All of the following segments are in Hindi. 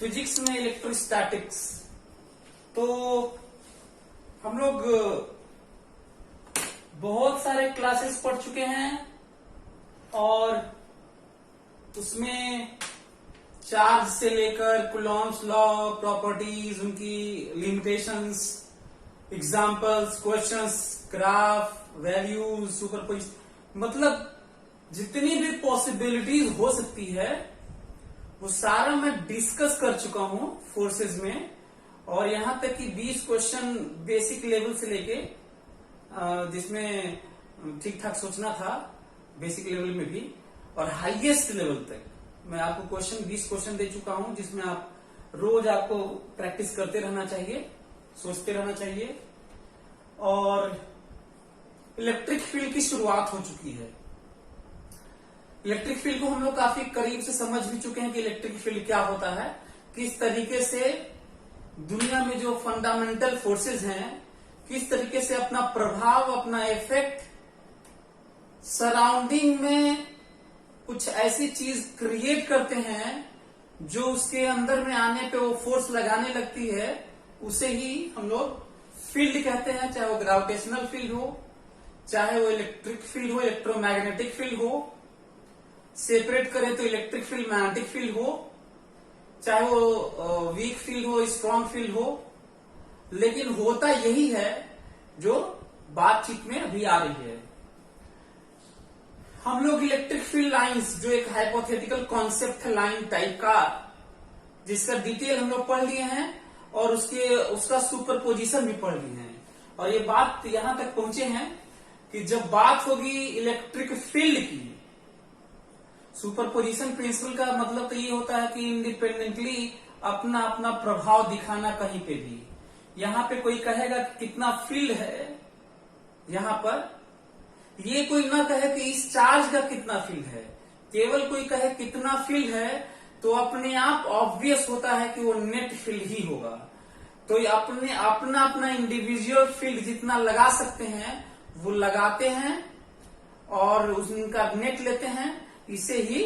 फिजिक्स में इलेक्ट्रोस्टैटिक्स। तो हम लोग बहुत सारे क्लासेस पढ़ चुके हैं और उसमें चार्ज से लेकर कूलॉम्स लॉ, प्रॉपर्टीज, उनकी limitations, examples, questions, graph, values, superposition, मतलब जितनी भी पॉसिबिलिटीज हो सकती है वो सारा मैं डिस्कस कर चुका हूं फोर्सेस में। और यहां तक कि 20 क्वेश्चन बेसिक लेवल से लेके जिसमें ठीक ठाक सोचना था बेसिक लेवल में भी, और हाईएस्ट लेवल तक मैं आपको 20 क्वेश्चन दे चुका हूं, जिसमें आप रोज आपको प्रैक्टिस करते रहना चाहिए, सोचते रहना चाहिए। और इलेक्ट्रिक फील्ड की शुरुआत हो चुकी है। इलेक्ट्रिक फील्ड को हम लोग काफी करीब से समझ भी चुके हैं कि इलेक्ट्रिक फील्ड क्या होता है, किस तरीके से दुनिया में जो फंडामेंटल फोर्सेस हैं किस तरीके से अपना प्रभाव, अपना इफेक्ट सराउंडिंग में कुछ ऐसी चीज क्रिएट करते हैं जो उसके अंदर में आने पे वो फोर्स लगाने लगती है, उसे ही हम लोग फील्ड कहते हैं। चाहे वो ग्रेविटेशनल फील्ड हो, चाहे वो इलेक्ट्रिक फील्ड हो, इलेक्ट्रोमैग्नेटिक फील्ड हो, सेपरेट करें तो इलेक्ट्रिक फील्ड, मैग्नेटिक फील्ड हो, चाहे वो वीक फील्ड हो, स्ट्रॉन्ग फील्ड हो, लेकिन होता यही है जो बातचीत में अभी आ रही है। हम लोग इलेक्ट्रिक फील्ड लाइंस, जो एक हाइपोथेटिकल कॉन्सेप्ट है लाइन टाइप का, जिसका डिटेल हम लोग पढ़ लिए हैं और उसका सुपरपोजिशन भी पढ़ लिए हैं। और ये बात यहां तक पहुंचे हैं कि जब बात होगी इलेक्ट्रिक फील्ड की, सुपरपोजिशन प्रिंसिपल का मतलब तो ये होता है कि इंडिपेंडेंटली अपना अपना प्रभाव दिखाना कहीं पे भी। यहां पे कोई कहेगा कि कितना फील्ड है, यहां पर ये कोई ना कहे कि इस चार्ज का कितना फील्ड है, केवल कोई कहे कितना फील्ड है तो अपने आप ऑब्वियस होता है कि वो नेट फील्ड ही होगा। तो ये अपना अपना इंडिविजुअल फील्ड जितना लगा सकते हैं वो लगाते हैं और उनका नेट लेते हैं, इसे ही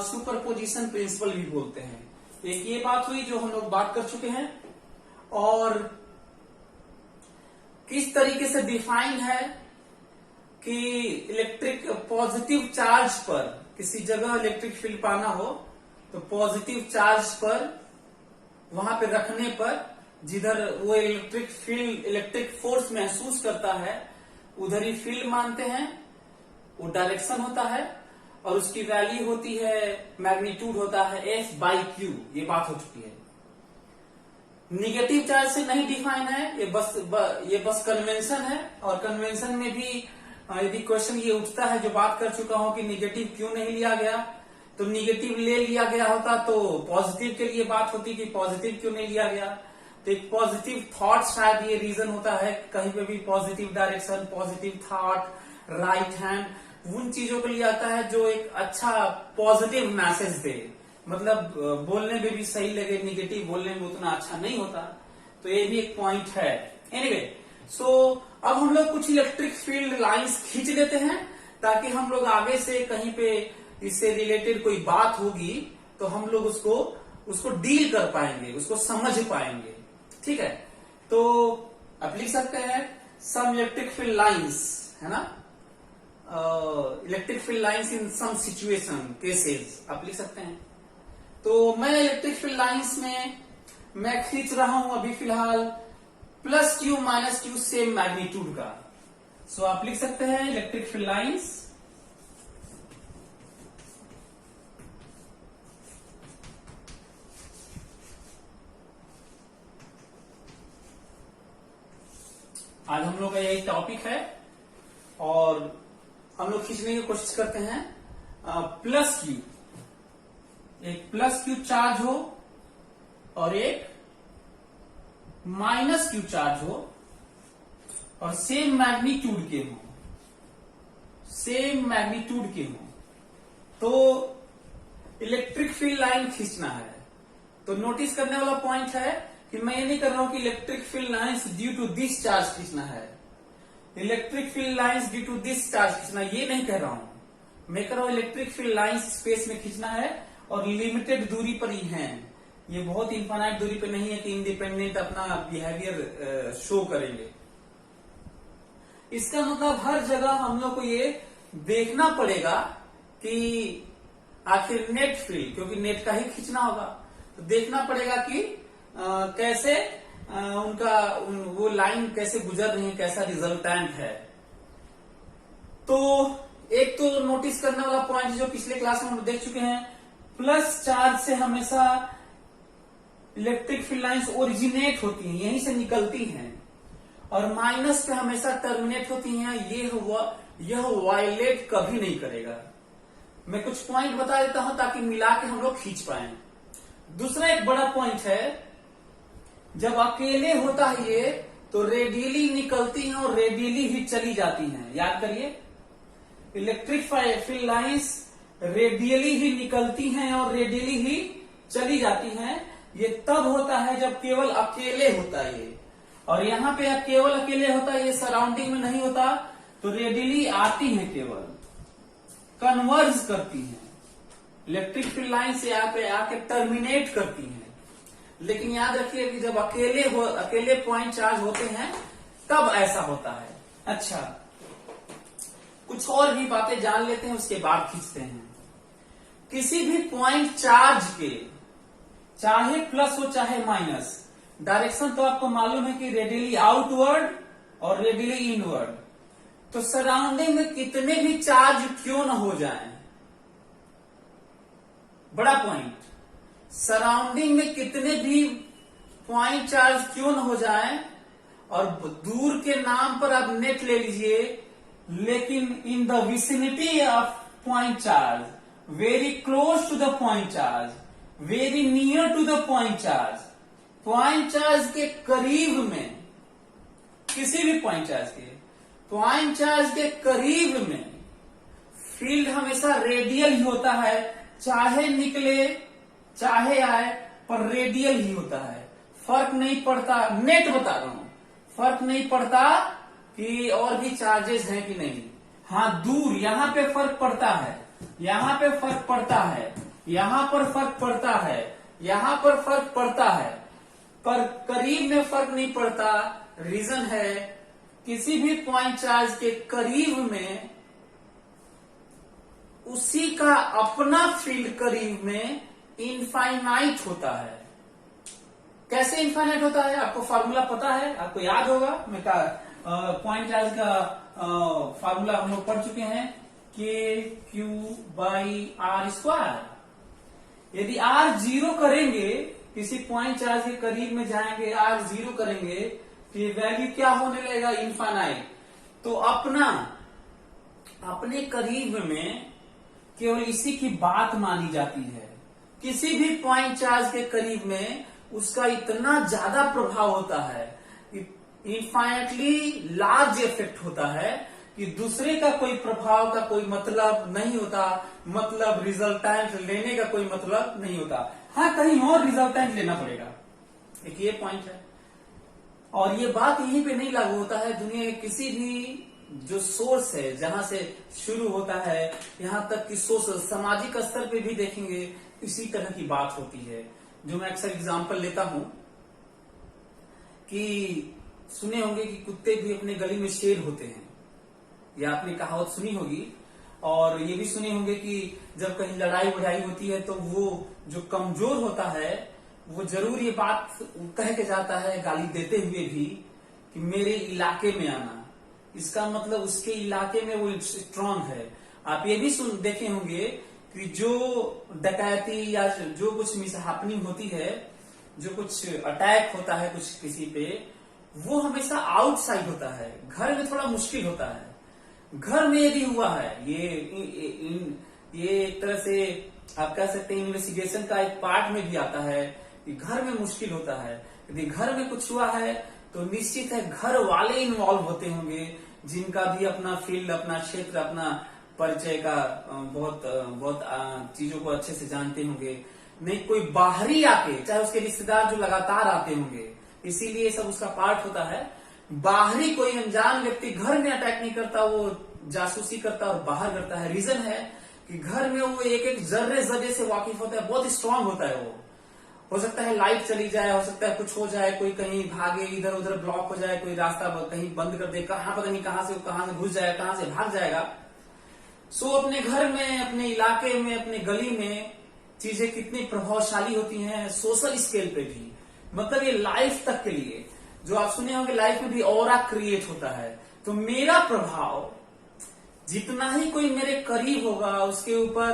सुपरपोजिशन प्रिंसिपल भी बोलते हैं। एक ये बात हुई जो हम लोग बात कर चुके हैं। और किस तरीके से डिफाइन है कि इलेक्ट्रिक पॉजिटिव चार्ज पर किसी जगह इलेक्ट्रिक फील्ड पाना हो तो पॉजिटिव चार्ज पर वहां पे रखने पर जिधर वो इलेक्ट्रिक फील्ड, इलेक्ट्रिक फोर्स महसूस करता है उधर ही फील्ड मानते हैं। वो डायरेक्शन होता है और उसकी वैल्यू होती है, मैग्नीट्यूड होता है F/Q। ये बात हो चुकी है। निगेटिव चार्ज से नहीं डिफाइन है, ये बस कन्वेंशन है। और कन्वेंशन में भी यदि क्वेश्चन ये उठता है, जो बात कर चुका हूं कि निगेटिव क्यों नहीं लिया गया, तो निगेटिव ले लिया गया होता तो पॉजिटिव के लिए बात होती कि पॉजिटिव क्यों नहीं लिया गया। तो एक पॉजिटिव थॉट शायद ये रीजन होता है, कहीं पे भी positive direction, positive thought, right hand, उन चीजों को लिया आता है जो एक अच्छा पॉजिटिव मैसेज दे, मतलब बोलने में भी सही लगे, निगेटिव बोलने में उतना अच्छा नहीं होता। तो ये भी एक पॉइंट है। एनीवे, सो अब हम लोग कुछ इलेक्ट्रिक फील्ड लाइंस खींच लेते हैं ताकि हम लोग आगे से कहीं पे इससे रिलेटेड कोई बात होगी तो हम लोग उसको डील कर पाएंगे, उसको समझ पाएंगे। ठीक है, तो आप लिख सकते हैं सम इलेक्ट्रिक फील्ड लाइंस, है ना, electric field lines in some situation cases आप लिख सकते हैं। तो मैं इलेक्ट्रिक फील्ड लाइंस में मैं खींच रहा हूं अभी फिलहाल +Q -Q सेम मैग्नीट्यूड का। सो आप लिख सकते हैं इलेक्ट्रिक फील्ड लाइंस आज हम लोग का यही टॉपिक है और हम लोग खींचने की कोशिश करते हैं +Q। एक +Q चार्ज हो और एक -Q चार्ज हो और सेम मैग्नीट्यूड के हो, सेम मैग्नीट्यूड के हो, तो इलेक्ट्रिक फील्ड लाइन खींचना है। तो नोटिस करने वाला पॉइंट है कि मैं ये नहीं कर रहा हूं कि electric field lines due to this charge खींचना है, electric field lines due to this charge खींचना, ये नहीं कह रहा हूं। मैं कह रहा हूं इलेक्ट्रिक फील्ड लाइंस स्पेस में खींचना है और लिमिटेड दूरी पर ही हैं। ये बहुत इनफाइनाइट दूरी पे नहीं है कि इंडिपेंडेंट अपना बिहेवियर शो करेंगे। इसका मतलब हर जगह हम लोग को ये देखना पड़ेगा कि आखिर नेट फील्ड, क्योंकि नेट का ही खींचना होगा, तो देखना पड़ेगा कि कैसे वो लाइन कैसे गुजर रही है, कैसा रिजल्टेंट है। तो एक तो नोटिस करने वाला पॉइंट जो पिछले क्लास में हम देख चुके हैं, प्लस चार्ज से हमेशा इलेक्ट्रिक फील्ड लाइंस ओरिजिनेट होती हैं, यहीं से निकलती हैं, और माइनस पे हमेशा टर्मिनेट होती हैं। यह वायलेट कभी नहीं करेगा। मैं कुछ पॉइंट बता देता हूं ताकि मिला के हम लोग खींच पाए। दूसरा एक बड़ा पॉइंट है, जब अकेले होता है ये तो रेडियली निकलती हैं और रेडियली ही चली जाती हैं। याद करिए, इलेक्ट्रिक फील्ड लाइंस रेडियली ही निकलती हैं और रेडियली ही चली जाती हैं। ये तब होता है जब केवल अकेले होता है ये, और यहां पे केवल अकेले होता है, ये सराउंडिंग में नहीं होता, तो रेडियली आती हैं, केवल कन्वर्ज करती हैं। इलेक्ट्रिक फील्ड लाइन से यहाँ पे आके टर्मिनेट करती हैं। लेकिन याद रखिए कि जब अकेले पॉइंट चार्ज होते हैं तब ऐसा होता है। अच्छा, कुछ और भी बातें जान लेते हैं, उसके बाद खींचते हैं। किसी भी पॉइंट चार्ज के चाहे प्लस हो चाहे माइनस, डायरेक्शन तो आपको मालूम है कि रेडियली आउटवर्ड और रेडियली इनवर्ड। तो सराउंडिंग में कितने भी चार्ज क्यों न हो जाएं, बड़ा पॉइंट, सराउंडिंग में कितने भी पॉइंट चार्ज क्यों न हो जाएं, और दूर के नाम पर आप नेट ले लीजिए, लेकिन in the vicinity of point charge, very close to the point charge, very near to the point charge, point charge के करीब में, किसी भी पॉइंट चार्ज के करीब में फील्ड हमेशा रेडियल ही होता है, चाहे निकले चाहे आए, पर रेडियल ही होता है। फर्क नहीं पड़ता, नेट बता रहा हूं, फर्क नहीं पड़ता कि और भी चार्जेस हैं कि नहीं। हाँ, दूर यहां पे फर्क पड़ता है, यहां पे फर्क पड़ता है, यहां पर फर्क पड़ता है, यहां पर फर्क पड़ता है, पर करीब में फर्क नहीं पड़ता। रीजन है, किसी भी पॉइंट चार्ज के करीब में उसी का अपना फील्ड करीब में इनफाइनाइट होता है। कैसे इनफाइनाइट होता है, आपको फार्मूला पता है, आपको याद होगा। मैं पॉइंट चार्ज का फार्मूला हम लोग पढ़ चुके हैं, KQ/R²। यदि R 0 करेंगे, किसी पॉइंट चार्ज के करीब में जाएंगे, R 0 करेंगे, तो ये वैल्यू क्या होने लगेगा, इनफाइनाइट। तो अपने करीब में केवल इसी की बात मानी जाती है। किसी भी पॉइंट चार्ज के करीब में उसका इतना ज्यादा प्रभाव होता है, इनफाइनाइटली लार्ज इफेक्ट होता है, कि दूसरे का कोई प्रभाव का कोई मतलब नहीं होता, मतलब रिजल्टेंट लेने का कोई मतलब नहीं होता। हाँ, कहीं और रिजल्टेंट लेना पड़ेगा, एक ये पॉइंट है। और ये बात यहीं पे नहीं लागू होता है, दुनिया के किसी भी जो सोर्स है, जहां से शुरू होता है, यहां तक कि सोशल सामाजिक स्तर पे भी देखेंगे, इसी तरह की बात होती है। जो मैं अक्सर एग्जांपल लेता हूं कि सुने होंगे कि कुत्ते भी अपने गली में शेर होते हैं, या आपने कहावत सुनी होगी। और ये भी सुने होंगे कि जब कहीं लड़ाई वड़ाई होती है तो वो जो कमजोर होता है वो जरूर ये बात कह के जाता है, गाली देते हुए भी, कि मेरे इलाके में आना। इसका मतलब उसके इलाके में वो स्ट्रांग है। आप ये भी देखे होंगे कि जो डकैती या जो कुछ मिसहैपनिंग होती है, जो कुछ अटैक होता है कुछ किसी पे, वो हमेशा आउटसाइड होता है, घर में थोड़ा मुश्किल होता है। घर में यदि हुआ है, ये एक तरह से आप कह सकते हैं इन्वेस्टिगेशन का एक पार्ट में भी आता है कि घर में मुश्किल होता है। यदि घर में कुछ हुआ है तो निश्चित है घर वाले इन्वॉल्व होते होंगे, जिनका भी अपना फील्ड, अपना क्षेत्र, अपना परिचय का बहुत चीजों को अच्छे से जानते होंगे। नहीं कोई बाहरी आके, चाहे उसके रिश्तेदार जो लगातार आते होंगे, इसीलिए सब उसका पार्ट होता है। बाहरी कोई अनजान व्यक्ति घर में अटैक नहीं करता, वो जासूसी करता और बाहर करता है। रीजन है कि घर में वो एक एक जर्रे से वाकिफ होता है, बहुत स्ट्रांग होता है वो, हो सकता है लाइट चली जाए, हो सकता है कुछ हो जाए, कोई कहीं भागे, इधर उधर ब्लॉक हो जाए, कोई रास्ता कहीं बंद कर दे, कहाँ पता नहीं कहाँ से घुस जाएगा, कहाँ से भाग जाएगा। सो अपने घर में, अपने इलाके में, अपने गली में चीजें कितनी प्रभावशाली होती हैं, सोशल स्केल पे भी, मतलब ये लाइफ तक के लिए, जो आप सुने होंगे लाइफ में भी ऑरा क्रिएट होता है। तो मेरा प्रभाव जितना ही कोई मेरे करीब होगा उसके ऊपर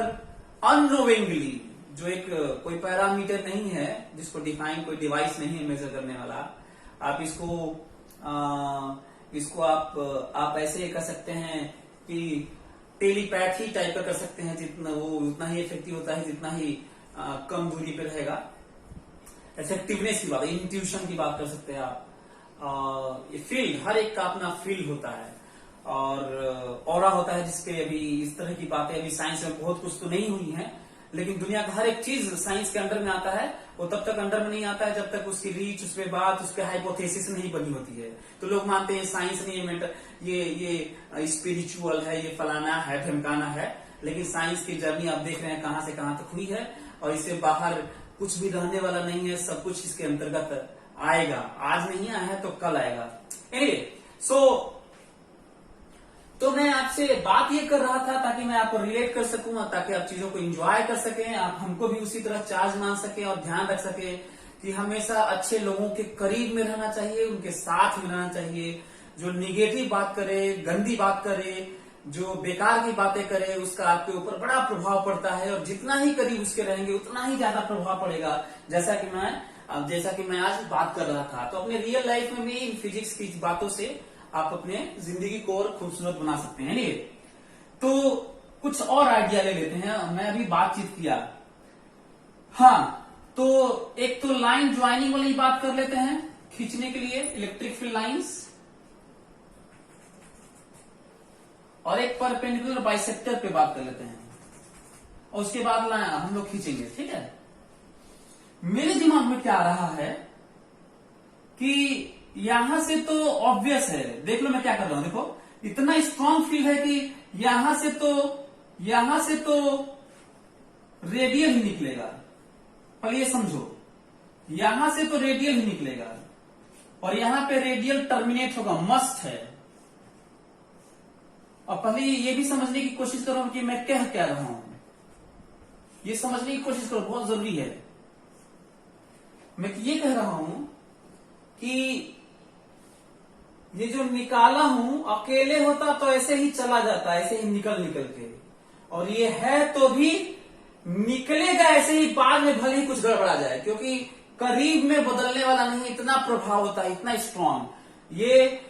अननोविंगली, जो एक कोई पैरामीटर नहीं है जिसको डिफाइन, कोई डिवाइस नहीं है मेजर करने वाला, आप इसको आप ऐसे कर सकते हैं कि टेलीपैथी टाइप का कर सकते हैं, जितना वो उतना ही इफेक्टिव होता है जितना ही कम दूरी पे रहेगा। इफेक्टिवनेस की बात, इंट्यूशन की बात कर सकते हैं आप। ये फील्ड, हर एक का अपना फील्ड होता है और ऑरा होता है, जिसपे अभी इस तरह की बातें अभी साइंस में बहुत कुछ तो नहीं हुई है, लेकिन दुनिया का हर एक चीज साइंस के अंडर में आता है। वो तब तक अंडर में नहीं आता है जब तक उसकी रीच, उस पे बात, उस पे हाइपोथेसिस नहीं बनी होती है। तो लोग मानते हैं साइंस नहीं है, ये स्पिरिचुअल है, ये फलाना है, ढमकाना है, लेकिन साइंस की जर्नी आप देख रहे हैं कहां से कहां तक हुई है और इससे बाहर कुछ भी रहने वाला नहीं है, सब कुछ इसके अंतर्गत आएगा। आज नहीं आया है तो कल आएगा। एनीवे, तो मैं आपसे बात ये कर रहा था ताकि मैं आपको रिलेट कर सकूं और ताकि आप चीजों को एंजॉय कर सकें, आप हमको भी उसी तरह चार्ज मान सकें और ध्यान रख सकें कि हमेशा अच्छे लोगों के करीब में रहना चाहिए, उनके साथ में रहना चाहिए। जो निगेटिव बात करे, गंदी बात करे, जो बेकार की बातें करे, उसका आपके ऊपर बड़ा प्रभाव पड़ता है और जितना ही करीब उसके रहेंगे उतना ही ज्यादा प्रभाव पड़ेगा। जैसा कि मैं आज बात कर रहा था, तो अपने रियल लाइफ में भी इन फिजिक्स की बातों से आप अपने जिंदगी को और खूबसूरत बना सकते हैं। नहीं तो कुछ और आइडिया ले लेते हैं। मैं अभी बातचीत किया, हाँ, तो एक तो लाइन ज्वाइनिंग वाली बात कर लेते हैं, खींचने के लिए इलेक्ट्रिक फील्ड लाइंस, और एक परपेंडिकुलर बाइसेक्टर पे बात कर लेते हैं और उसके बाद हम लोग खींचेंगे। ठीक है, मेरे दिमाग में क्या आ रहा है कि यहां से तो ऑब्वियस है, देख लो मैं क्या कर रहा हूं, देखो इतना स्ट्रॉन्ग फील्ड है कि यहां से तो रेडियल ही निकलेगा। पहले ये समझो, यहां से तो रेडियल ही निकलेगा और यहां पे रेडियल टर्मिनेट होगा, मस्ट है। और पहले ये भी समझने की कोशिश करो कि मैं कह क्या रहा हूं, ये समझने की कोशिश करो, बहुत जरूरी है। मैं ये कह रहा हूं कि ये जो निकाला हूं, अकेले होता तो ऐसे ही चला जाता, ऐसे ही निकल के, और ये है तो भी निकलेगा ऐसे ही, बाद में भले ही कुछ गड़बड़ा जाए, क्योंकि करीब में बदलने वाला नहीं, इतना प्रभाव होता है, इतना स्ट्रांग। ये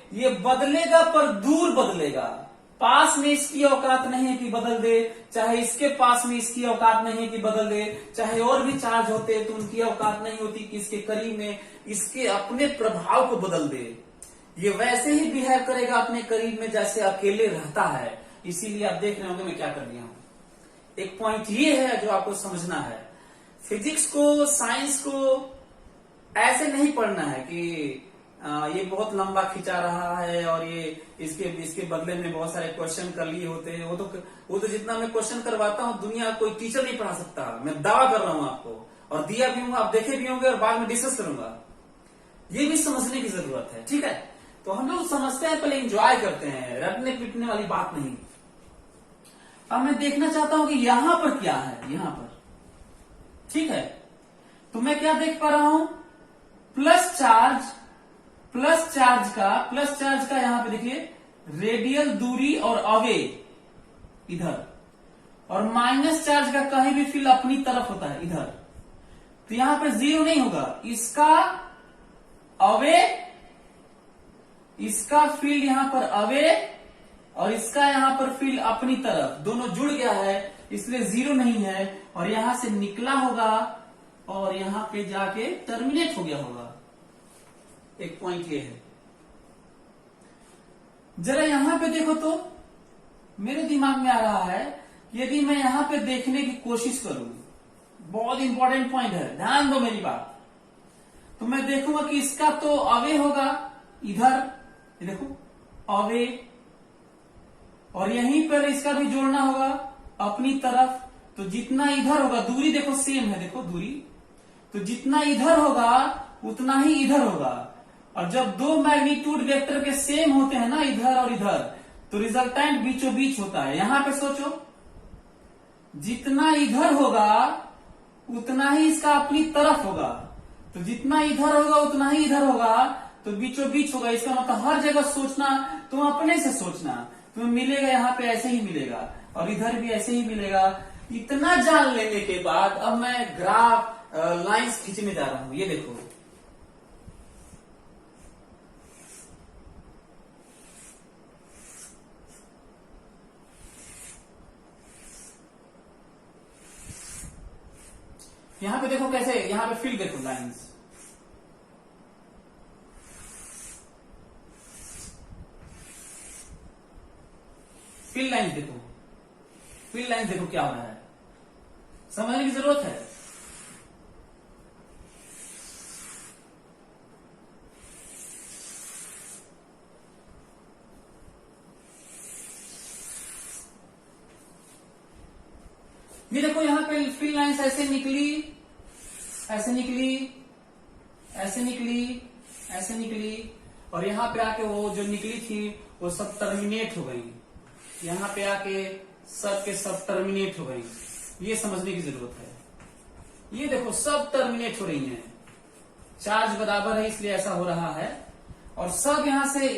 बदलेगा पर दूर बदलेगा, पास में इसकी औकात नहीं है कि बदल दे, चाहे इसके पास में इसकी औकात नहीं है कि बदल दे, चाहे और भी चार्ज होते तो उनकी औकात नहीं होती कि इसके करीब में इसके अपने प्रभाव को बदल दे। ये वैसे ही बिहेव करेगा अपने करीब में जैसे अकेले रहता है। इसीलिए आप देख रहे होंगे मैं क्या कर दिया हूं। एक पॉइंट ये है जो आपको समझना है, फिजिक्स को, साइंस को ऐसे नहीं पढ़ना है कि ये बहुत लंबा खिंचा रहा है और ये इसके बदले में बहुत सारे क्वेश्चन कर लिए होते हैं। वो तो जितना मैं क्वेश्चन करवाता हूँ दुनिया कोई टीचर नहीं पढ़ा सकता, मैं दावा कर रहा हूँ आपको, और दिया भी हूँ, आप देखे भी होंगे और बाद में डिस्कस करूंगा। ये भी समझने की जरूरत है। ठीक है, तो हम लोग समझते हैं, पहले एंजॉय करते हैं, रटने पीटने वाली बात नहीं। अब मैं देखना चाहता हूं कि यहां पर क्या है, यहां पर। ठीक है, तो मैं क्या देख पा रहा हूं, प्लस चार्ज का यहां पे देखिए रेडियल दूरी और अवे इधर, और माइनस चार्ज का कहीं भी फील्ड अपनी तरफ होता है इधर। तो यहां पे जीरो नहीं होगा, इसका अवे, इसका फील्ड यहां पर अवे और इसका यहां पर फील्ड अपनी तरफ, दोनों जुड़ गया है, इसलिए जीरो नहीं है, और यहां से निकला होगा और यहां पे जाके टर्मिनेट हो गया होगा। एक पॉइंट ये है, जरा यहां पे देखो तो मेरे दिमाग में आ रहा है, यदि मैं यहां पे देखने की कोशिश करूं, बहुत इंपॉर्टेंट पॉइंट है, ध्यान दो मेरी बात, तो मैं देखूंगा कि इसका तो अवे होगा इधर, ये देखो अवे, और यहीं पर इसका भी जोड़ना होगा अपनी तरफ, तो जितना इधर होगा, दूरी देखो सेम है, देखो दूरी, तो जितना इधर होगा उतना ही इधर होगा। और जब दो मैग्नीट्यूड वेक्टर के सेम होते हैं ना, इधर और इधर, तो रिजल्टेंट बीचों बीच होता है। यहां पे सोचो, जितना इधर होगा उतना ही इसका अपनी तरफ होगा, तो जितना इधर होगा उतना ही इधर होगा, तो बीचों बीच होगा। इसका मतलब हर जगह सोचना, तुम अपने से सोचना, तुम्हें मिलेगा यहाँ पे ऐसे ही मिलेगा और इधर भी ऐसे ही मिलेगा। इतना जान लेने के बाद अब मैं ग्राफ लाइंस खींचने जा रहा हूं। ये देखो, यहां पे देखो कैसे, यहां पे फील देखो लाइंस, फील लाइन देखो, फील लाइन देखो क्या हो रहा है, समझने की जरूरत है। ये देखो यहां पे फील लाइन्स ऐसे निकली, ऐसे निकली, ऐसे निकली, ऐसे निकली, और यहां पे आके वो जो निकली थी वो सब टर्मिनेट हो गई। यहां पे आके सब के सब टर्मिनेट हो गई। ये समझने की जरूरत है। ये देखो सब टर्मिनेट हो रही हैं, चार्ज बराबर है इसलिए ऐसा हो रहा है। और सब यहां से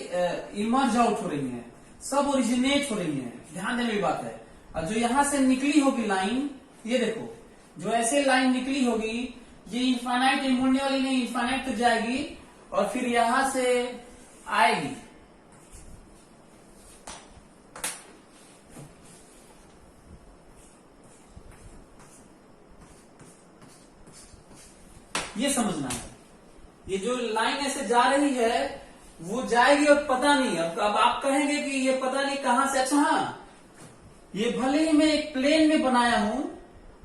इमर्ज आउट हो रही हैं, सब ओरिजिनेट हो रही हैं। ध्यान देने की बात है। और जो यहां से निकली होगी लाइन, ये देखो जो ऐसे लाइन निकली होगी, ये इनफाइनाइट मुड़ने वाली नहीं, इनफाइनाइट तो जाएगी और फिर यहां से आएगी। ये समझना है। ये जो लाइन ऐसे जा रही है वो जाएगी और पता नहीं। अब आप कहेंगे कि ये पता नहीं कहां से। अच्छा हाँ, ये भले ही मैं एक प्लेन में बनाया हूं,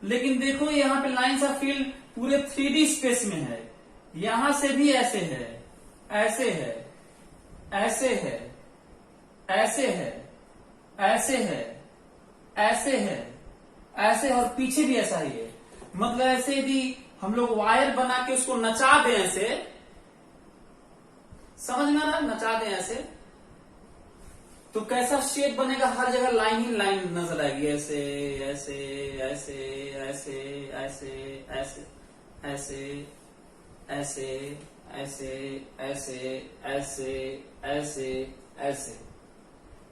लेकिन देखो यहाँ पे लाइन्स ऑफ फील्ड पूरे 3D स्पेस में है। यहां से भी ऐसे है, ऐसे है, ऐसे है, ऐसे है, ऐसे है, ऐसे है, ऐसे, और पीछे भी ऐसा ही है। मतलब ऐसे यदि हम लोग वायर बना के उसको नचा दें ऐसे, समझ में आ रहा है, नचा दें ऐसे, तो कैसा शेप बनेगा, हर जगह लाइन ही लाइन नजर आएगी। ऐसे ऐसे ऐसे ऐसे ऐसे ऐसे ऐसे ऐसे ऐसे ऐसे ऐसे ऐसे ऐसे।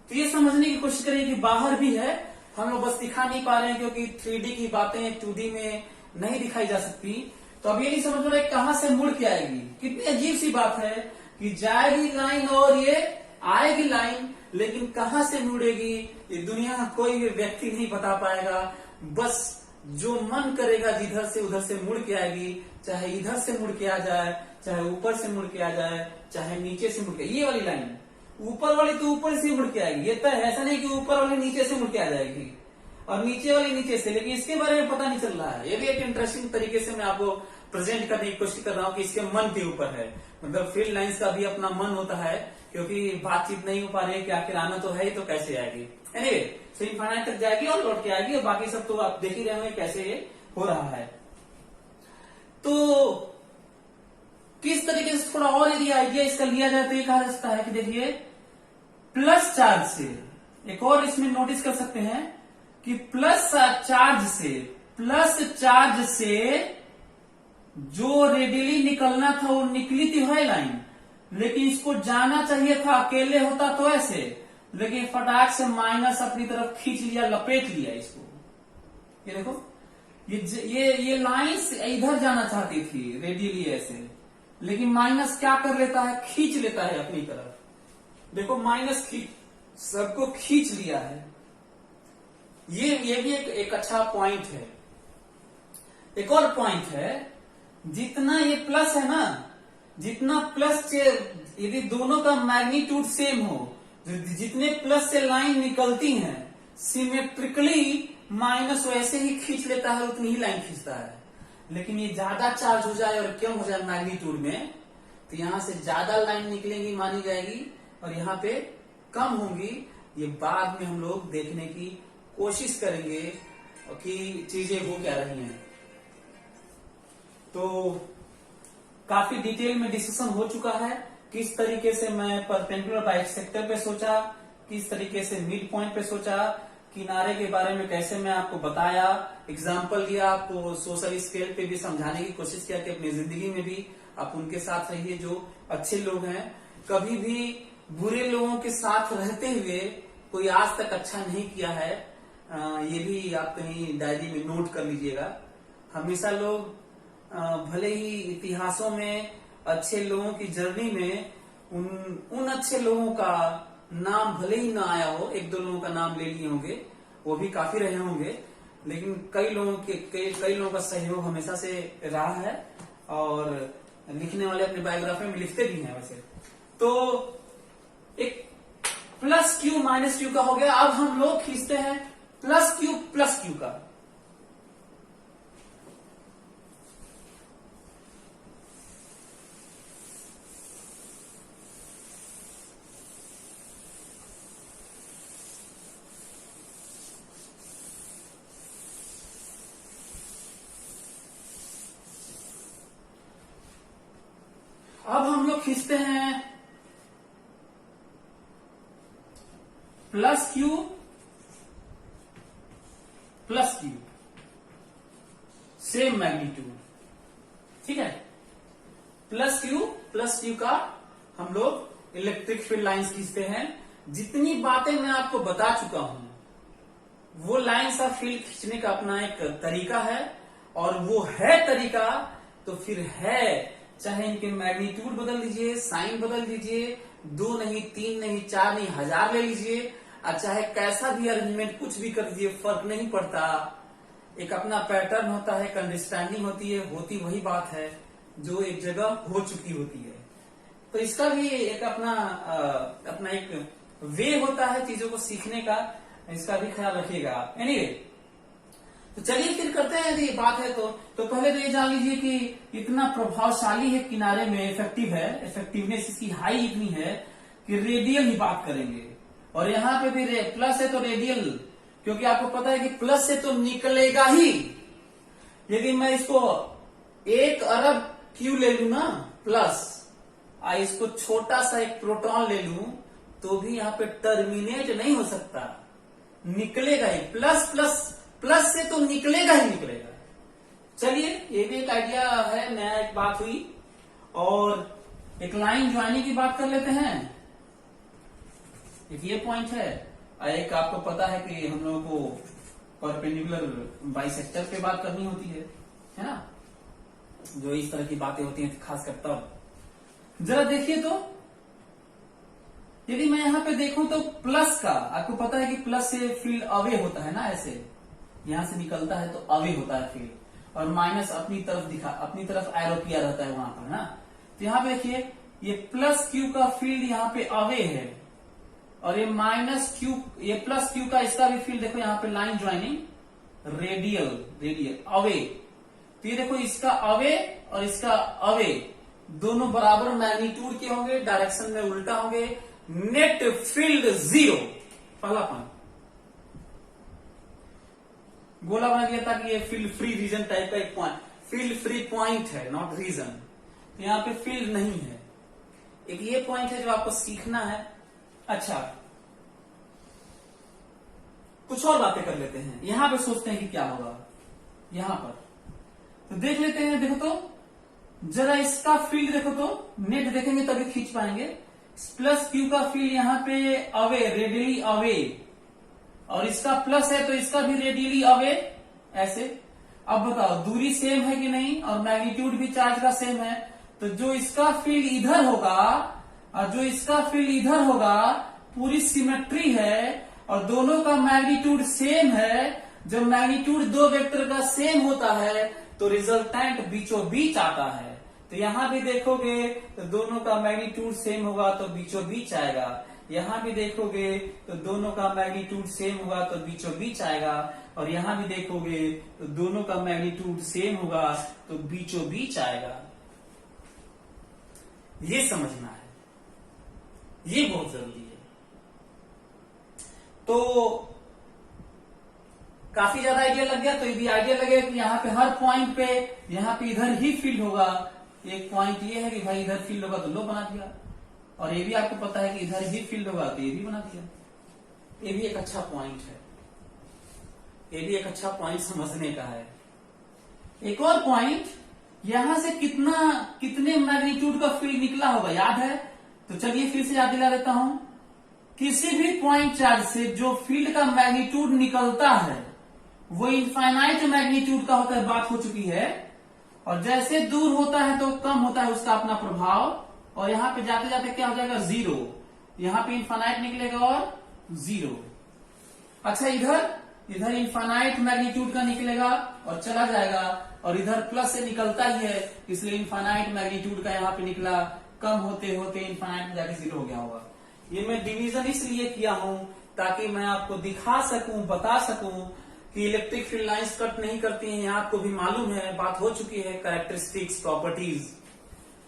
तो ये समझने की कोशिश करिए कि बाहर भी है, हम लोग बस दिखा नहीं पा रहे हैं क्योंकि 3D की बातें 2D में नहीं दिखाई जा सकती। तो अब ये नहीं समझ रहा है कहां से मुड़ के आएगी। कितनी अजीब सी बात है कि जाएगी लाइन और ये आएगी लाइन, लेकिन कहां से मुड़ेगी ये दुनिया का कोई भी व्यक्ति नहीं बता पाएगा। बस जो मन करेगा जिधर से उधर से मुड़ के आएगी, चाहे इधर से मुड़ के आ जाए, चाहे ऊपर से मुड़ के आ जाए, चाहे नीचे से मुड़ के। ये वाली लाइन ऊपर वाली तो ऊपर से मुड़ के आएगी, ये तो ऐसा नहीं कि ऊपर वाली नीचे से मुड़ के आ जाएगी और नीचे वाली नीचे से, लेकिन इसके बारे में पता नहीं चल रहा है। ये भी एक इंटरेस्टिंग तरीके से मैं आपको प्रेजेंट करने की कोशिश कर रहा हूँ कि इसके मन के ऊपर है। मतलब फील्ड लाइंस का भी अपना मन होता है, क्योंकि बातचीत नहीं हो पा रही है कि आखिर आना तो है ही, तो कैसे आएगी। एनीवे, सो इनफाइनाइट तक जाएगी और लौट के आएगी, और बाकी सब तो आप देख ही रहे होंगे कैसे ये हो रहा है। तो किस तरीके से थोड़ा और यदि आइडिया इसका लिया जाए तो ये कहा जा सकता है कि देखिए, प्लस चार्ज से, एक और इसमें नोटिस कर सकते हैं कि प्लस चार्ज से जो रेडियली निकलना था वो निकली थी है लाइन, लेकिन इसको जाना चाहिए था अकेले होता तो ऐसे, लेकिन फटाक से माइनस अपनी तरफ खींच लिया, लपेट लिया इसको। ये देखो, ये लाइंस इधर जाना चाहती थी रेडियली ऐसे, लेकिन माइनस क्या कर लेता है, खींच लेता है अपनी तरफ। देखो माइनस सबको खींच लिया है। ये भी एक अच्छा पॉइंट है। एक और पॉइंट है, जितना ये प्लस है ना, जितना प्लस यदि दोनों का मैग्नीट्यूड सेम हो, जितने प्लस से लाइन निकलती हैं सिमेट्रिकली, माइनस वैसे ही खींच लेता है, उतनी ही लाइन खींचता है। लेकिन ये ज्यादा चार्ज हो जाए और कम हो जाए मैग्नीट्यूड में, तो यहां से ज्यादा लाइन निकलेंगी मानी जाएगी और यहाँ पे कम होंगी। ये बाद में हम लोग देखने की कोशिश करेंगे कि चीजें हो क्या रही हैं। तो काफी डिटेल में डिस्कशन हो चुका है, किस तरीके से मैं परपेंडिकुलर बाइसेक्टर पे सोचा, किस तरीके से मिड पॉइंट पे सोचा, किनारे के बारे में कैसे मैं आपको बताया, एग्जाम्पल दिया, आपको सोशल स्केल पे भी समझाने की कोशिश किया कि अपनी जिंदगी में भी आप उनके साथ रहिए जो अच्छे लोग हैं। कभी भी बुरे लोगों के साथ रहते हुए कोई आज तक अच्छा नहीं किया है, ये भी आप कहीं डायरी में नोट कर लीजिएगा। हमेशा लोग भले ही इतिहासों में अच्छे लोगों की जर्नी में उन अच्छे लोगों का नाम भले ही ना आया हो, एक दो लोगों का नाम ले लिए होंगे, वो भी काफी रहे होंगे, लेकिन कई लोगों का सहयोग हमेशा से रहा है और लिखने वाले अपने बायोग्राफी में लिखते भी हैं वैसे। तो एक प्लस क्यू माइनस क्यू का हो गया। अब हम लोग खींचते हैं प्लस क्यू का। अब हम लोग खींचते हैं प्लस क्यू, सेम मैग्नीट्यूड, ठीक है। प्लस क्यू का हम लोग इलेक्ट्रिक फील्ड लाइंस खींचते हैं। जितनी बातें मैं आपको बता चुका हूं, वो लाइंस ऑफ फील्ड खींचने का अपना एक तरीका है, और वो है तरीका तो फिर है, चाहे इनके मैग्नीट्यूड बदल दीजिए, साइन बदल दीजिए, 2 नहीं 3 नहीं 4 नहीं 1000 ले लीजिए, और चाहे कैसा भी अरेंजमेंट कुछ भी कर दीजिए, फर्क नहीं पड़ता। एक अपना पैटर्न होता है, एक अंडरस्टैंडिंग होती है, होती वही बात है जो एक जगह हो चुकी होती है। तो इसका भी एक अपना एक वे होता है चीजों को सीखने का, इसका भी ख्याल रखिएगा आप। एनीवे, तो चलिए फिर करते हैं, यदि बात है तो पहले तो ये जान लीजिए कि इतना प्रभावशाली है, किनारे में इफेक्टिव है, इफेक्टिवनेस इसकी हाई इतनी है कि रेडियल ही बात करेंगे। और यहाँ पे भी प्लस है तो रेडियल, क्योंकि आपको पता है कि प्लस से तो निकलेगा ही। यदि मैं इसको 1 अरब क्यू ले लू ना प्लस, इसको छोटा सा एक प्रोटॉन ले लू, तो भी यहाँ पे टर्मिनेट नहीं हो सकता, निकलेगा ही। प्लस से तो निकलेगा ही निकलेगा। चलिए, ये भी एक आइडिया है, नया एक बात हुई। और एक लाइन ज्वाइनिंग की बात कर लेते हैं। एक ये पॉइंट है, एक आपको पता है कि हम लोगों को परपेंडिकुलर बाइसेक्टर पे बात करनी होती है ना, जो इस तरह की बातें होती हैं खासकर तब। जरा देखिए तो, यदि मैं यहाँ पे देखूं तो प्लस का, आपको पता है कि प्लस से फील्ड अवे होता है ना, ऐसे यहां से निकलता है तो अवे होता है फील्ड, और माइनस अपनी तरफ एरो किया रहता है वहां पर ना। तो यहाँ पे देखिए, ये प्लस क्यू का फील्ड यहाँ पे अवे है, और ये ये प्लस क्यू का इसका भी फील्ड देखो, यहाँ पे लाइन ज्वाइनिंग रेडियल अवे। तो ये देखो, इसका अवे और इसका अवे दोनों बराबर मैग्नीट्यूड के होंगे, डायरेक्शन में उल्टा होंगे। नेट फील्ड 0, पहला पॉइंट गोला बना दिया ताकि ये फील्ड फ्री रीजन टाइप का एक पॉइंट, फील्ड फ्री पॉइंट है, नॉट रीजन। तो यहाँ पे फील्ड नहीं है। एक ये पॉइंट है जो आपको सीखना है। अच्छा, कुछ और बातें कर लेते हैं, यहां पे सोचते हैं कि क्या होगा यहां पर। तो देख लेते हैं, देखो तो जरा इसका फील्ड देखो तो, नेट देखेंगे तभी खींच पाएंगे। प्लस क्यू का फील्ड यहाँ पे अवे, रेडियली अवे, और इसका प्लस है तो इसका भी रेडियली अवे, ऐसे। अब बताओ, दूरी सेम है कि नहीं, और मैग्नीट्यूड भी चार्ज का सेम है, तो जो इसका फील्ड इधर होगा और जो इसका फील्ड इधर होगा, पूरी सिमेट्री है, और दोनों का मैग्नीट्यूड सेम है। जब मैग्नीट्यूड 2 वेक्टर का सेम होता है तो रिजल्टेंट बीचों बीच आता है। तो यहां भी देखोगे तो दोनों का मैग्नीट्यूड सेम होगा तो बीचों बीच आएगा, यहां भी देखोगे तो दोनों का मैग्नीट्यूड सेम होगा तो बीचों बीच आएगा, और यहां भी देखोगे तो दोनों का मैग्नीट्यूड सेम होगा तो बीचों बीच आएगा। ये समझना है, ये बहुत जरूरी है। तो काफी ज्यादा आइडिया लग गया। तो ये भी आइडिया लगेगा कि यहाँ पे हर पॉइंट पे यहाँ पे इधर ही फील्ड होगा। एक पॉइंट ये है कि भाई इधर फील्ड होगा तो लो बना दिया, और ये भी आपको पता है कि इधर ही फील्ड होगा तो ये भी बना दिया। ये भी एक अच्छा पॉइंट है, ये भी एक अच्छा पॉइंट समझने का है। एक और पॉइंट, यहां से कितने मैग्नीट्यूड का फील्ड निकला होगा याद है? तो चलिए फिर से याद दिला देता हूं। किसी भी पॉइंट चार्ज से जो फील्ड का मैग्नीट्यूड निकलता है वो इनफाइनाइट मैग्नीट्यूड का होता है, बात हो चुकी है। और जैसे दूर होता है तो कम होता है उसका अपना प्रभाव, और यहाँ पे जाते जाते क्या हो जाएगा, जीरो। यहाँ पे इनफाइनाइट निकलेगा और जीरो। अच्छा, इधर इनफाइनाइट मैग्नीट्यूड का निकलेगा और चला जाएगा, और इधर प्लस से निकलता ही है, इसलिए इनफाइनाइट मैग्नीट्यूड का यहाँ पे निकला, कम होते होते इनफाइनाइट में जाके जीरो हो गया होगा। ये मैं डिवीजन इसलिए किया हूं ताकि मैं आपको दिखा सकूं, बता सकूं कि इलेक्ट्रिक फील्ड लाइंस कट नहीं करती हैं। यहाँ आपको भी मालूम है, बात हो चुकी है, कैरेक्टरिस्टिक्स, प्रॉपर्टीज।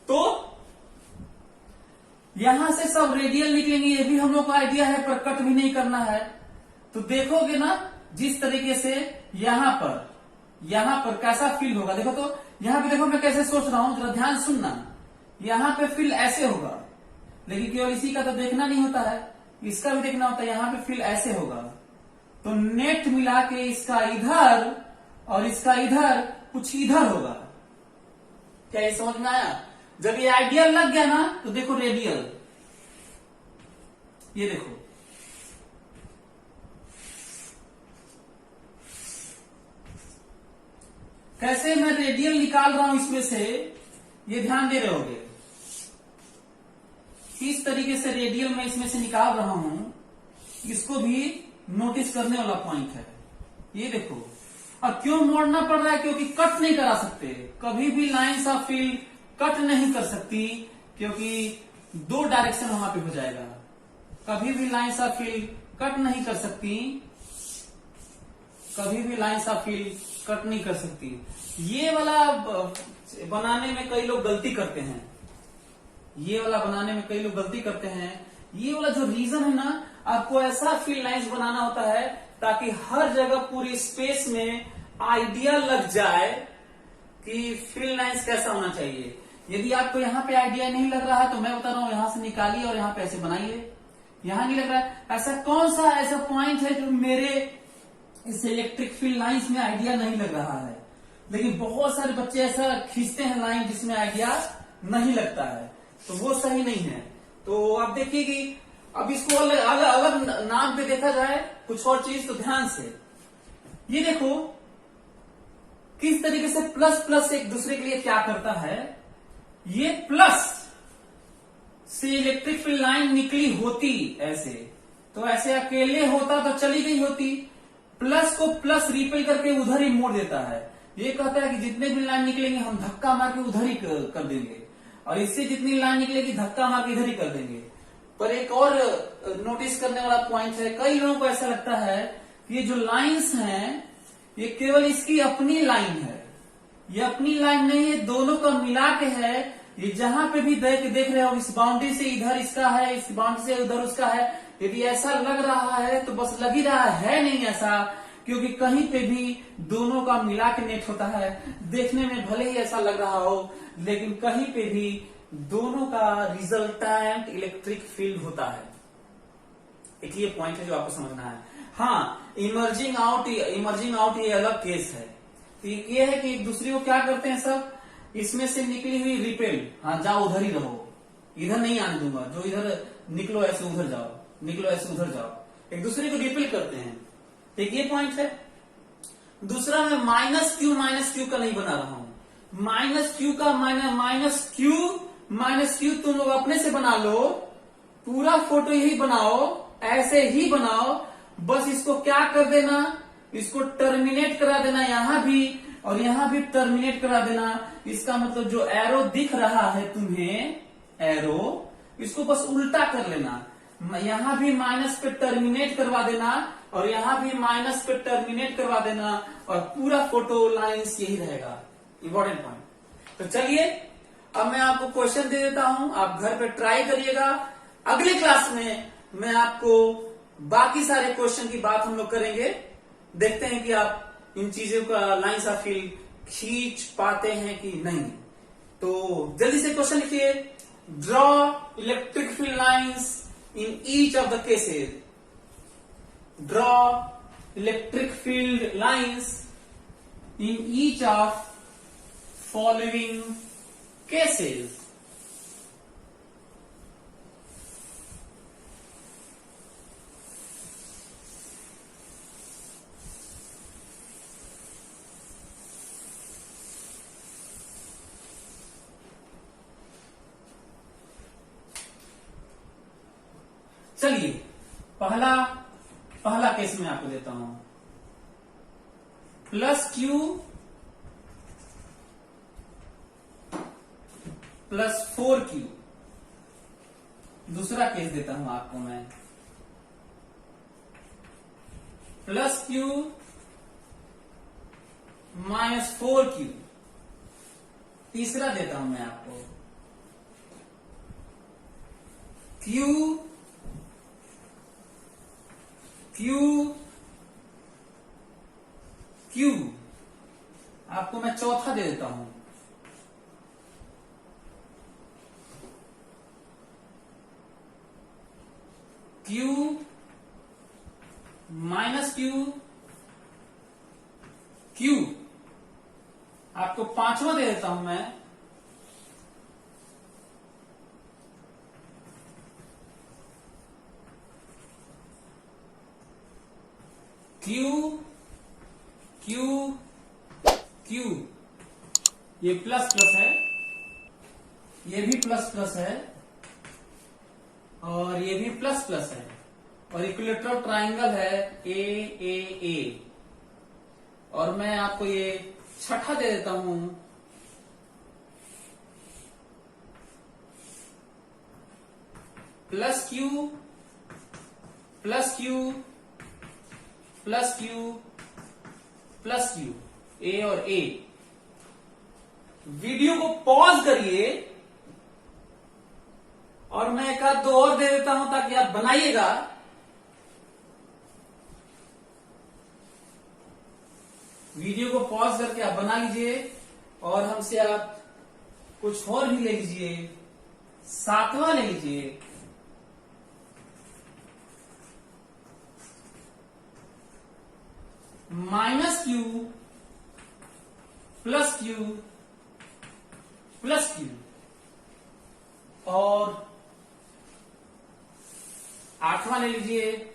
तो यहां से सब रेडियल निकलेंगे, ये भी हम लोग को आइडिया है, पर कट भी नहीं करना है। तो देखोगे ना जिस तरीके से यहाँ पर कैसा फील्ड होगा, देखो तो यहाँ पे देखो मैं कैसे सोच रहा हूं, जरा ध्यान सुनना। यहाँ पे फील्ड ऐसे होगा, लेकिन केवल इसी का तो देखना नहीं होता है, इसका भी देखना होता है। यहाँ पे फील्ड ऐसे होगा, तो नेट मिला के इसका इधर और इसका इधर कुछ इधर होगा। क्या ये समझ में आया? जब ये आइडियल लग गया ना तो देखो रेडियल, ये देखो कैसे मैं रेडियल निकाल रहा हूं इसमें से, ये ध्यान दे रहे होगे। किस तरीके से रेडियल मैं इसमें से निकाल रहा हूं, इसको भी नोटिस करने वाला पॉइंट है। ये देखो, और क्यों मोड़ना पड़ रहा है, क्योंकि कट नहीं करा सकते, कभी भी लाइंस ऑफ फील्ड कट नहीं कर सकती, क्योंकि दो डायरेक्शन वहां पे हो जाएगा। कभी भी लाइंस ऑफ फील्ड कट नहीं कर सकती, कभी भी लाइंस ऑफ फील्ड कट नहीं कर सकती। ये वाला बनाने में कई लोग गलती करते हैं, ये वाला बनाने में कई लोग गलती करते हैं। ये वाला जो रीजन है ना, आपको ऐसा फील्ड लाइंस बनाना होता है ताकि हर जगह पूरी स्पेस में आइडिया लग जाए कि फील्ड लाइंस कैसा होना चाहिए। यदि आपको यहाँ पे आइडिया नहीं लग रहा है तो मैं बता रहा हूं, यहां से निकालिए और यहाँ पे ऐसे बनाइए। यहां नहीं लग रहा है, ऐसा कौन सा ऐसा पॉइंट है जो मेरे इस इलेक्ट्रिक फील्ड लाइंस में आइडिया नहीं लग रहा है? लेकिन बहुत सारे बच्चे ऐसा खींचते हैं लाइन जिसमें आइडिया नहीं लगता है, तो वो सही नहीं है। तो आप देखिए कि अब इसको अलग नाम पे देखा जाए कुछ और चीज, तो ध्यान से ये देखो किस तरीके से प्लस प्लस एक दूसरे के लिए क्या करता है। ये प्लस से इलेक्ट्रिक फील्ड लाइन निकली होती ऐसे, तो ऐसे अकेले होता तो चली गई होती। प्लस को प्लस रिपेल करके उधर ही मोड़ देता है। ये कहता है कि जितने भी लाइन निकलेंगे हम धक्का मार के उधर ही कर देंगे, और इससे जितनी लाइन निकलेगी धक्का मार के इधर ही कर देंगे। पर एक और नोटिस करने वाला पॉइंट है, कई लोगों को ऐसा लगता है कि ये जो लाइंस हैं ये केवल इसकी अपनी लाइन है। ये अपनी लाइन नहीं है, दोनों का मिला के है। ये जहां पे भी देख रहे हो, इस बाउंड्री से इधर इसका है, इस बाउंड्री से उधर उसका है। यदि ऐसा लग रहा है तो बस लग ही रहा है, नहीं ऐसा, क्योंकि कहीं पे भी दोनों का मिला के नेट होता है। देखने में भले ही ऐसा लग रहा हो, लेकिन कहीं पे भी दोनों का रिजल्टेंट इलेक्ट्रिक फील्ड होता है। एक ये पॉइंट है जो आपको समझना है। हाँ, इमर्जिंग आउट ये अलग केस है। तो ये है कि एक दूसरे को क्या करते हैं सब, इसमें से निकली हुई रिपेल, हाँ जाओ उधर ही रहो, इधर नहीं आने दूंगा, जो इधर निकलो ऐसे उधर जाओ, निकलो ऐसे उधर जाओ, एक दूसरे को रिपेल करते हैं। एक ये पॉइंट है। दूसरा, मैं माइनस क्यू का नहीं बना रहा हूं। माइनस क्यू का माइनस क्यू तुम लोग अपने से बना लो, पूरा फोटो यही बनाओ, ऐसे ही बनाओ। बस इसको क्या कर देना, इसको टर्मिनेट करा देना यहां भी, और यहां भी टर्मिनेट करा देना। इसका मतलब जो एरो दिख रहा है तुम्हें, एरो, इसको बस उल्टा कर लेना। यहां भी माइनस पे टर्मिनेट करवा देना, और यहां भी माइनस पे टर्मिनेट करवा देना, और पूरा फोटो लाइंस यही रहेगा। Important point. तो चलिए अब मैं आपको क्वेश्चन दे देता हूं, आप घर पे ट्राई करिएगा। अगले क्लास में मैं आपको बाकी सारे क्वेश्चन की बात हम लोग करेंगे। देखते हैं कि आप इन चीजों का लाइंस ऑफ फील्ड खींच पाते हैं कि नहीं। तो जल्दी से क्वेश्चन लिखिए, draw electric field lines in each of the cases. Draw electric field lines in each of following cases. चलिए पहला केस मैं आपको देता हूं, +q + 4q। दूसरा केस देता हूं आपको मैं, +q - 4q। तीसरा देता हूं मैं आपको, q आपको मैं चौथा दे देता हूं, q - q। आपको पांचवा दे देता हूं मैं, q। ये प्लस प्लस है, ये भी प्लस प्लस है, और ये भी प्लस प्लस है, और इक्विलेटरल ट्राइंगल है ए। और मैं आपको ये छठा दे देता हूं, +q + q, ए और ए। वीडियो को पॉज करिए और मैं एक आध दो और दे देता हूं ताकि आप बनाइएगा। वीडियो को पॉज करके आप बना लीजिए और हमसे आप कुछ और भी ले लीजिए। सातवां ले लीजिए, -q + q + q। और आठवां ले लीजिए,